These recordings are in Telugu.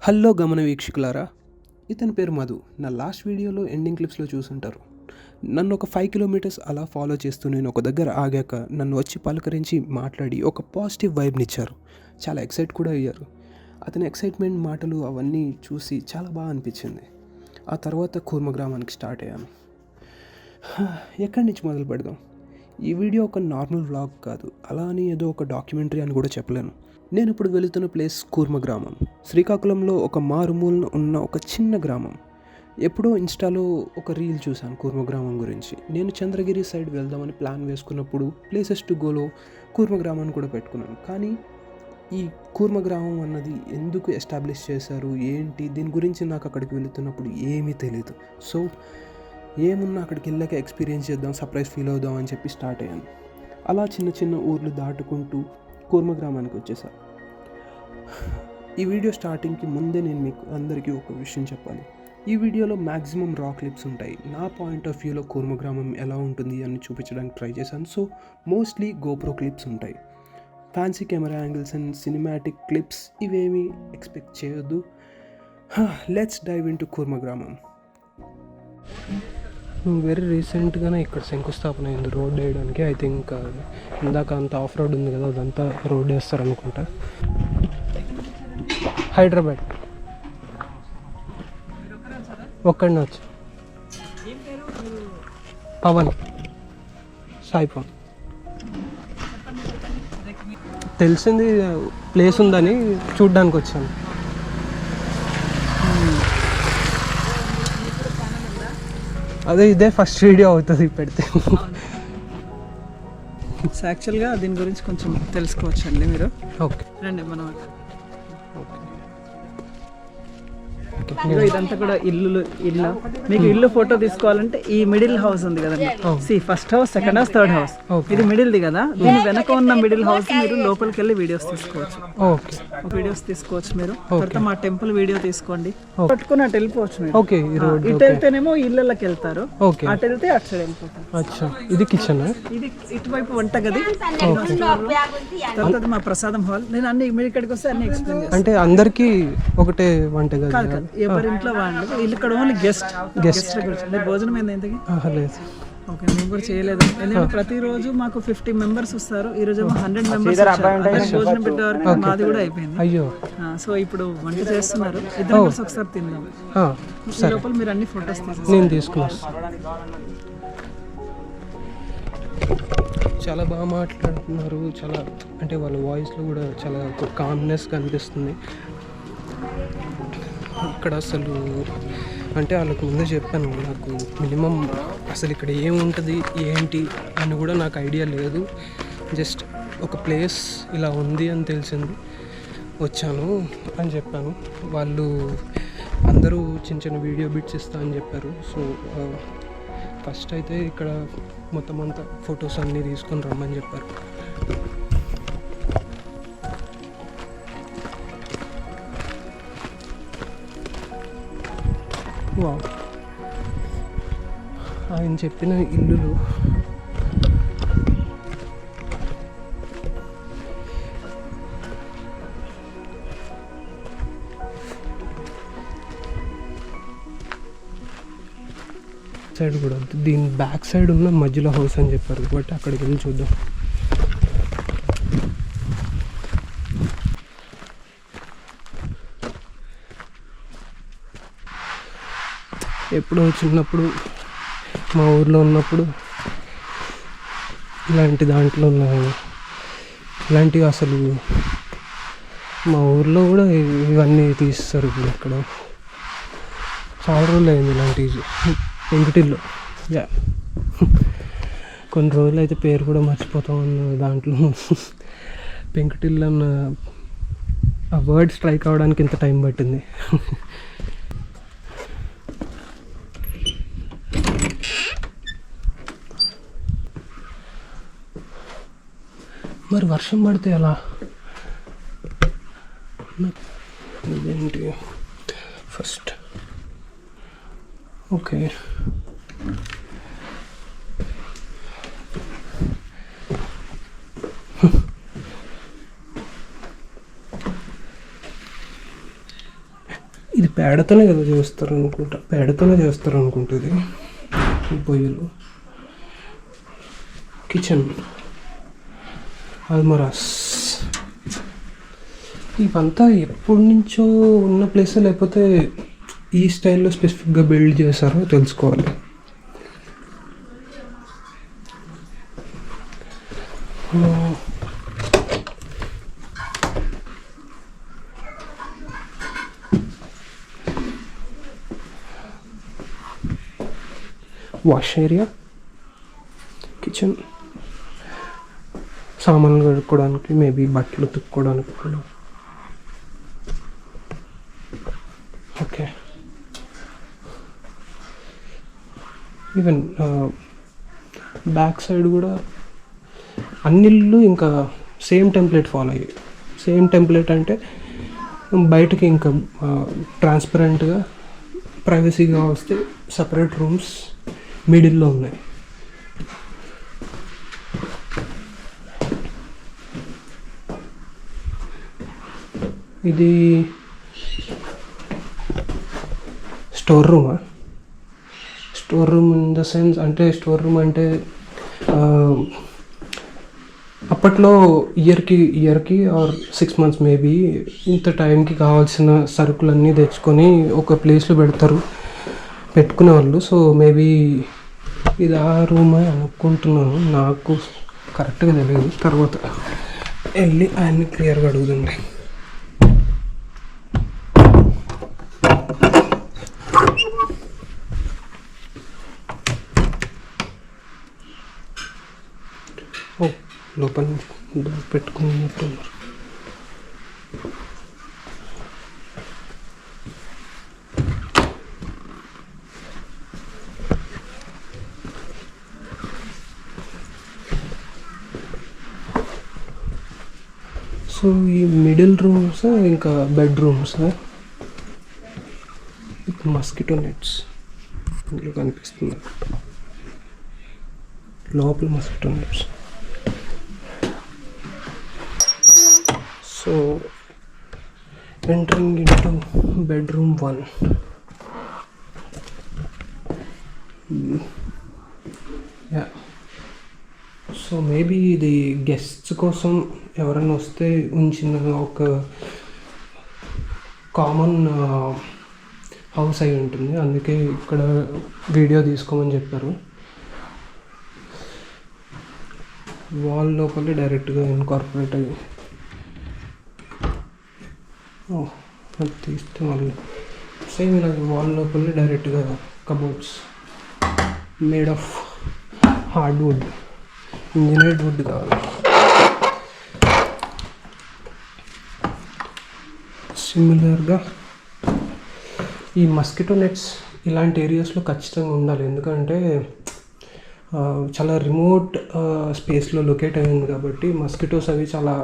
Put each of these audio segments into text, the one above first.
హలో గమన వీక్షకులారా, ఇతని పేరు మధు. నా లాస్ట్ వీడియోలో ఎండింగ్ క్లిప్స్లో చూసుంటారు. నన్ను ఒక 5 కిలోమీటర్స్ అలా ఫాలో చేస్తూ నేను ఒక దగ్గర ఆగాక నన్ను వచ్చి పలకరించి మాట్లాడి ఒక పాజిటివ్ వైబ్ని ఇచ్చారు. చాలా ఎక్సైట్ కూడా అయ్యారు. అతని ఎక్సైట్మెంట్ మాటలు అవన్నీ చూసి చాలా బాగా అనిపించింది. ఆ తర్వాత కూర్మ గ్రామానికి స్టార్ట్ అయ్యాను. ఎక్కడి నుంచి మొదలు పెడదాం? ఈ వీడియో ఒక నార్మల్ వ్లాగ్ కాదు, అలా అని ఏదో ఒక డాక్యుమెంటరీ అని కూడా చెప్పలేను. నేను ఇప్పుడు వెళుతున్న ప్లేస్ కూర్మ గ్రామం. శ్రీకాకుళంలో ఒక మారుమూలన ఉన్న ఒక చిన్న గ్రామం. ఎప్పుడో ఇన్స్టాలో ఒక రీల్ చూశాను కూర్మ గ్రామం గురించి. నేను చంద్రగిరి సైడ్ వెళ్దామని ప్లాన్ వేసుకున్నప్పుడు ప్లేసెస్ టు గోలో కూర్మ గ్రామాన్ని కూడా పెట్టుకున్నాను. కానీ ఈ కూర్మ గ్రామం అన్నది ఎందుకు ఎస్టాబ్లిష్ చేశారు, ఏంటి, దీని గురించి నాకు అక్కడికి వెళుతున్నప్పుడు ఏమీ తెలియదు. సో ఏమున్నా అక్కడికి వెళ్ళాక ఎక్స్పీరియన్స్ చేద్దాం, సర్ప్రైజ్ ఫీల్ అవుదాం అని చెప్పి స్టార్ట్ అయ్యాను. అలా చిన్న చిన్న ఊర్లు దాటుకుంటూ కూర్మ గ్రామానికి వచ్చేసా. ఈ వీడియో స్టార్టింగ్కి ముందే నేను మీకు అందరికీ ఒక విషయం చెప్పాలి. ఈ వీడియోలో మ్యాక్సిమం రా క్లిప్స్ ఉంటాయి. నా పాయింట్ ఆఫ్ వ్యూలో కూర్మ గ్రామం ఎలా ఉంటుంది అని చూపించడానికి ట్రై చేశాను. సో మోస్ట్లీ గోప్రో క్లిప్స్ ఉంటాయి. Fancy camera angles and cinematic clips ఇవేమీ ఎక్స్పెక్ట్ చేయొద్దు. లెట్స్ డైవ్ ఇన్ టు కూర్మ గ్రామం. వెరీ రీసెంట్గానే ఇక్కడ శంకుస్థాపన అయింది రోడ్ వేయడానికి. ఐ థింక్ ఇందాక అంత ఆఫ్ రోడ్ ఉంది కదా, అదంతా రోడ్ వేస్తారు అనుకుంటా. హైదరాబాద్ ఒక్కడిని వచ్చి పవన్ సాయి పవన్ తెలిసింది ప్లేస్ ఉందని చూడ్డానికి వచ్చాను. అదే ఇదే ఫస్ట్ వీడియో అవుతుంది పెడితే. యాక్చువల్గా దీని గురించి కొంచెం తెలుసుకోవచ్చు అండి మీరు. ఓకే రండి మనం. ఇదంతా కూడా ఇల్లు. మీకు ఇల్లు ఫోటో తీసుకోవాలంటే ఈ మిడిల్ హౌస్ ఉంది కదండి, first house, second house, third house. ఇది మిడిల్ది కదా, దీని వెనక ఉన్న మిడిల్ హౌస్ మీరు లోపలికి వెళ్ళి వీడియోస్ తీసుకోవచ్చు. వీడియోస్ తీసుకోవచ్చు మీరు. తర్వాత మా టెంపుల్ వీడియో తీసుకోండి, పట్టుకుని అటు వెళ్ళిపోవచ్చు మీరు. ఇటు వెళ్తేనేమో ఇళ్ళకి వెళ్తారు, అటు వెళ్తే అటు సైడ్ వెళ్ళిపోతారు. ఇది కిచెన్, ఇది ఇటువైపు వంటగది, తర్వాత మా ప్రసాదం హాల్. నేను అన్ని మీరు ఇక్కడికి వస్తే అన్ని ఎక్స్ప్లెయిన్ చేస్తాను. అంటే అందరికీ ఒకటే వంటగది? ఎవరింట్లో వాళ్ళు వీళ్ళు ఇక్కడ ఓన్లీ గెస్ట్ భోజనం ఏంది ఇంతకి లేదు. ఓకే, మేము కూడా చేయలేదు. ఎందుకంటే ప్రతిరోజు మాకు 50 మెంబర్స్ వస్తారు. ఈ రోజు 100 మెంబర్స్ భోజనం పెట్టే వరకు మాది కూడా అయిపోయింది. అయ్యో. సో ఇప్పుడు వంట చేస్తున్నారు, ఇద్దరు కలిసి ఒకసారి తిందాం. ఈ లోపల మీరు అన్ని ఫొటోస్ నేను తీసుకున్నాను. చాలా బాగా మాట్లాడుతున్నారు. చాలా అంటే వాళ్ళ వాయిస్లో కూడా చాలా కామ్నెస్ కనిపిస్తుంది. ఇక్కడ అసలు అంటే వాళ్ళకు ముందే చెప్పాను, నాకు మినిమం అసలు ఇక్కడ ఏముంటుంది ఏంటి అని కూడా నాకు ఐడియా లేదు. జస్ట్ ఒక ప్లేస్ ఇలా ఉంది అని తెలిసింది, వచ్చాను అని చెప్పాను. వాళ్ళు అందరూ చిన్న చిన్న వీడియో బిట్స్ ఇస్తా అని చెప్పారు. సో ఫస్ట్ అయితే ఇక్కడ మొత్తం అంతా ఫొటోస్ అన్నీ తీసుకొని రమ్మని చెప్పారు. ఆయన చెప్పిన ఇల్లులు సైడ్ కూడా, దీని బ్యాక్ సైడ్ ఉన్న మధ్యలో హౌస్ అని చెప్పారు. బట్ అక్కడికి వెళ్ళి చూద్దాం. ఎప్పుడో చిన్నప్పుడు మా ఊర్లో ఉన్నప్పుడు ఇలాంటి దాంట్లో ఉన్నాయి. ఇలాంటివి అసలు మా ఊర్లో కూడా ఇవన్నీ తీస్తారు. ఇప్పుడు ఇక్కడ చాలా రోజులు అయింది ఇలాంటివి. పెంకుటిల్లు, కొన్ని రోజులు అయితే పేరు కూడా మర్చిపోతాం అన్న దాంట్లో. పెంకుటిల్లు అన్న ఆ వర్డ్ స్ట్రైక్ అవ్వడానికి ఇంత టైం పట్టింది. మరి వర్షం పడితే ఎలా? ఇదేంటి ఫస్ట్? ఓకే, పేడతోనే కదా చేస్తారు అనుకుంటా, పేడతోనే చేస్తారు అనుకుంటుంది ఈ పొయ్యిలు. కిచెన్, అల్మరాస్, ఇవంతా ఎప్పటి నుంచో ఉన్న ప్లేస్, లేకపోతే ఈ స్టైల్లో స్పెసిఫిక్గా బిల్డ్ చేశారో తెలుసుకోవాలి. వాష్ ఏరియా, కిచెన్, సామాన్లు కడుక్కోవడానికి, మేబీ బట్టలు ఉతుక్కోవడానికి కూడా. ఓకే, ఈవెన్ బ్యాక్ సైడ్ కూడా అన్నిళ్ళు ఇంకా సేమ్ టెంప్లెట్ ఫాలో అయ్యాయి. సేమ్ టెంప్లెట్ అంటే బయటకి ఇంకా ట్రాన్స్పరెంట్గా ప్రైవసీగా వస్తే సపరేట్ రూమ్స్ మిడిల్లో ఉన్నాయి. ఇది స్టోర్ రూమా? Store room in the sense అంటే, స్టోర్ రూమ్ అంటే అప్పట్లో ఇయర్కి ఆర్ 6 months మేబీ ఇంత టైంకి కావాల్సిన సరుకులన్నీ తెచ్చుకొని ఒక ప్లేస్లో పెట్టుకునేవాళ్ళు. సో మేబీ ఇది ఆ రూమే అనుకుంటున్నాను, నాకు కరెక్ట్గా తెలియదు. తర్వాత వెళ్ళి ఆయన్ని క్లియర్గా అడుగుతుంది. ఓ, లోపల పెట్టుకున్నట్టున్నారు. సో ఈ మిడిల్ రూమ్స్ ఇంకా బెడ్రూమ్స్, మస్కిటో నెట్స్ ఇందులో కనిపిస్తుంది. లోపల mosquito nets. So entering into bedroom 1. Yeah, so maybe ఇది గెస్ట్స్ కోసం ఎవరైనా వస్తే ఉంచిన ఒక కామన్ హౌస్ అయి ఉంటుంది. అందుకే ఇక్కడ వీడియో తీసుకోమని చెప్పారు. వాల్ లోపలే డైరెక్ట్గా ఇన్కార్పొరేట్ అయ్యి, అది తీస్తే మళ్ళీ సేమ్ ఇలా వాల్ లోపలే డైరెక్ట్గా cupboards made of hardwood, engineered wood కావాలి. సిమిలర్గా ఈ మస్కిటో నెట్స్ ఇలాంటి ఏరియాస్లో ఖచ్చితంగా ఉండాలి. ఎందుకంటే చాలా రిమోట్ స్పేస్లో లొకేట్ అయ్యింది కాబట్టి మస్కిటోస్ అవి చాలా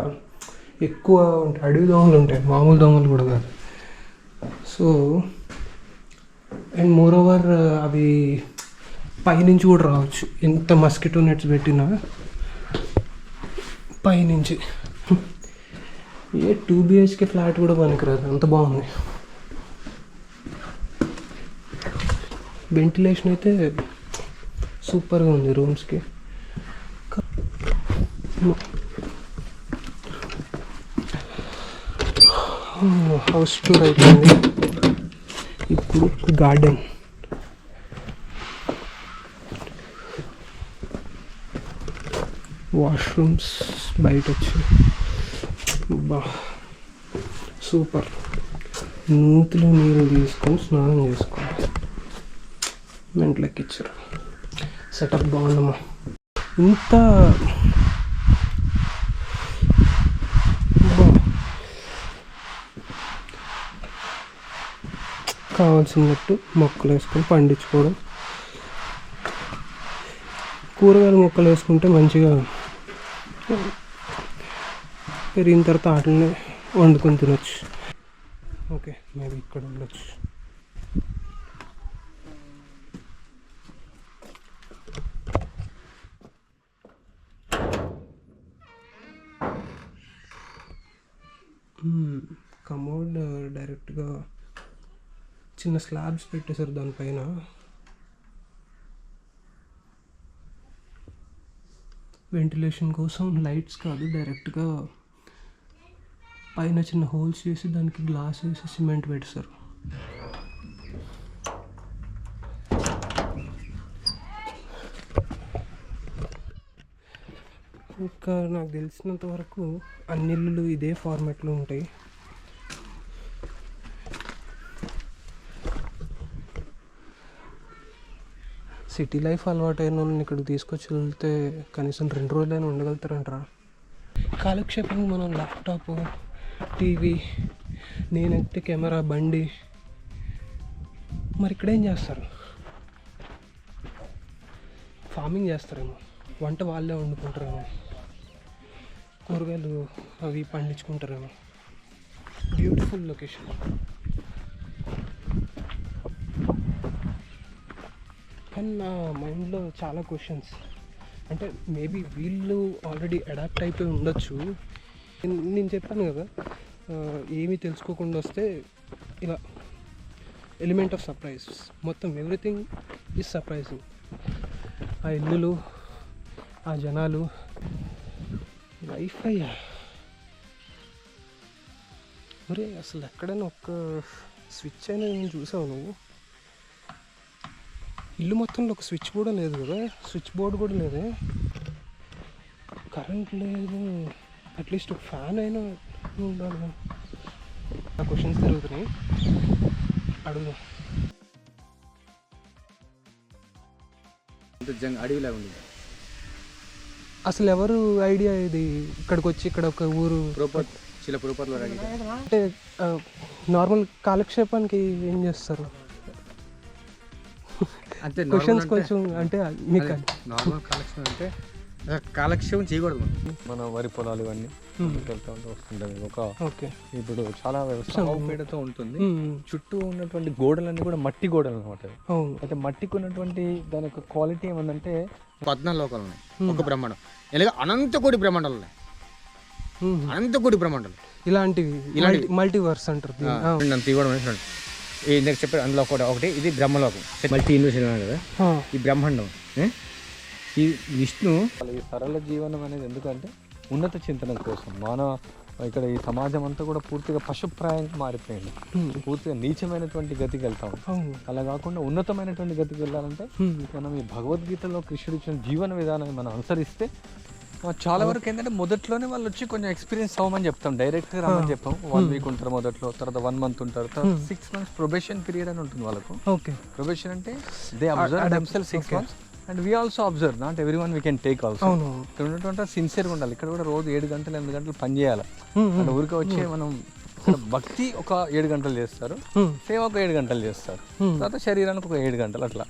ఎక్కువ ఉంటాయి. అడవి దోమలు ఉంటాయి, మామూలు దోమలు కూడా కాదు. సో అండ్ మోర్ ఓవర్ అవి పైనుంచి కూడా రావచ్చు. ఎంత మస్కిటో నెట్స్ పెట్టినా పైనుంచి. ఏ 2 BHK ఫ్లాట్ కూడా పనికిరాదు, అంత బాగుంది. వెంటిలేషన్ అయితే సూపర్గా ఉంది రూమ్స్కి. హౌస్ టూర్ అయిపోయింది. ఇప్పుడు గార్డెన్. వాష్రూమ్స్ బయట వచ్చి బా సూపర్. నూతిలో నీళ్ళు తీసుకొని స్నానం చేసుకోవాలి. మెంట్లోకి ఇచ్చారు. సెటప్ బాగుందమ్మా. ఇంత కావాల్సినట్టు మొక్కలు వేసుకొని పండించుకోవడం. కూరగాయల మొక్కలు వేసుకుంటే మంచిగా పెరిగిన తర్వాత వాటిని వండుకొని తినొచ్చు. ఓకే, మేబీ ఇక్కడ ఉండొచ్చు. కమోడ్ డైరెక్ట్గా చిన్న స్లాబ్స్ పెట్టేశారు దానిపైన. వెంటిలేషన్ కోసం లైట్స్ కాదు, డైరెక్ట్గా పైన చిన్న హోల్స్ చేసి దానికి గ్లాస్ వేసి సిమెంట్ పెట్టేశారు. ఇంకా నాకు తెలిసినంత వరకు అన్ని ఇల్లులు ఇదే ఫార్మాట్లో ఉంటాయి. సిటీ లైఫ్ అలవాటైన వాళ్ళని ఇక్కడికి తీసుకొచ్చి వెళ్తే కనీసం 2 రోజులైనా ఉండగలుగుతారంటారా? కాలక్షేపం మనం ల్యాప్టాప్, టీవీ, నేనైతే కెమెరా, బండి. మరి ఇక్కడేం చేస్తారు? ఫార్మింగ్ చేస్తారేమో, వంట వాళ్ళే వండుకుంటారేమో, కూరగాయలు అవి పండించుకుంటారేమో. Beautiful location. కానీ నా మైండ్లో చాలా క్వశ్చన్స్. అంటే మేబీ వీళ్ళు ఆల్రెడీ అడాప్ట్ అయిపోయి ఉండొచ్చు. నేను చెప్పాను కదా, ఏమీ తెలుసుకోకుండా వస్తే ఇలా ఎలిమెంట్ ఆఫ్ సర్ప్రైజ్. మొత్తం ఎవ్రీథింగ్ ఈజ్ సర్ప్రైజింగ్. ఆ ఇల్లులు, ఆ జనాలు, వైఫై. ఒరే అసలు ఎక్కడైనా ఒక్క స్విచ్ అయినా నేను చూసావు నువ్వు? ఇల్లు మొత్తంలో ఒక స్విచ్ కూడా లేదు కదా, స్విచ్ బోర్డు కూడా లేదే, కరెంట్ లేదు, అట్లీస్ట్ ఒక ఫ్యాన్ అయినా ఉండాలి కదా. ఆ క్వశ్చన్స్ తిరుగుతున్నాయి, అడుగు. అడవిలా ఉంది అసలు ఎవరు ఐడియా ఇది? ఇక్కడికి వచ్చి ఇక్కడ ఒక ఊరు చిలపురపర్లో అంటే నార్మల్ కాలక్షేపానికి ఏం చేస్తారు? అంటే క్వశ్చన్స్ కొంచెం అంటే మీకు నార్మల్ కాలక్షేపం అంటే కాలక్షేపం చేయకూడదు. మన వరి పొలాలు ఇవన్నీ వెళ్తూ ఉంటూ వస్తుంటుంది. ఓకే, ఇప్పుడు చాలా వ్యవసాయంతో ఉంటుంది. చుట్టూ ఉన్నటువంటి గోడలన్నీ కూడా మట్టి గోడలు అనమాట. అయితే మట్టికి ఉన్నటువంటి దాని యొక్క క్వాలిటీ ఏమందంటే 14 లోకాలు ఉన్నాయి, ఒక బ్రహ్మాండం. ఇలాగ అనంతకోటి బ్రహ్మాండాలు ఉన్నాయి, అనంతకోటి బ్రహ్మాండాలు. ఇలాంటివి మల్టీవర్స్ అంటారు. నన్ను తీయడం ఇందాక చెప్పారు, అందులో ఒకటి ఇది బ్రహ్మలోకం, మల్టీ యూనివర్స్ కదా ఈ బ్రహ్మాండం. ఈ విష్ణు ఈ సరళ జీవనం అనేది ఎందుకంటే ఉన్నత చింతన కోసం. ఇక్కడ ఈ సమాజం అంతా కూడా పూర్తిగా పశుప్రాయంగా మారిపోయింది, పూర్తిగా నీచమైనటువంటి గతికి వెళ్తాం. అలా కాకుండా ఉన్నతమైనటువంటి గతికి వెళ్ళాలంటే మనం ఈ భగవద్గీతలో కృష్ణుడు ఇచ్చిన జీవన విధానాన్ని మనం అనుసరిస్తే చాలా వరకు ఏంటంటే మొదట్లోనే వాళ్ళు వచ్చి కొంచెం ఎక్స్పీరియన్స్ అవ్వమని చెప్తాం, డైరెక్ట్గా రమ్మని చెప్పాం. 1 వీక్ ఉంటారు మొదట్లో, తర్వాత 1 మంత్ ఉంటారు, తర్వాత 6 months ప్రొబేషన్ పీరియడ్ అని ఉంటుంది వాళ్ళకు. ప్రొబేషన్ అంటే they observe themselves 6 months and we also observe. Not every one we can take also. ఇక్కడ ఉన్నటువంటి సిన్సియర్గా ఉండాలి. ఇక్కడ కూడా రోజు 7 గంటలు 8 గంటలు పని చేయాలి. అంటే ఊరికే వచ్చి మనం భక్తి ఒక 7 గంటలు చేస్తారు, సేవ ఒక 7 గంటలు చేస్తారు, తర్వాత శరీరానికి ఒక 7 గంటలు, అట్లా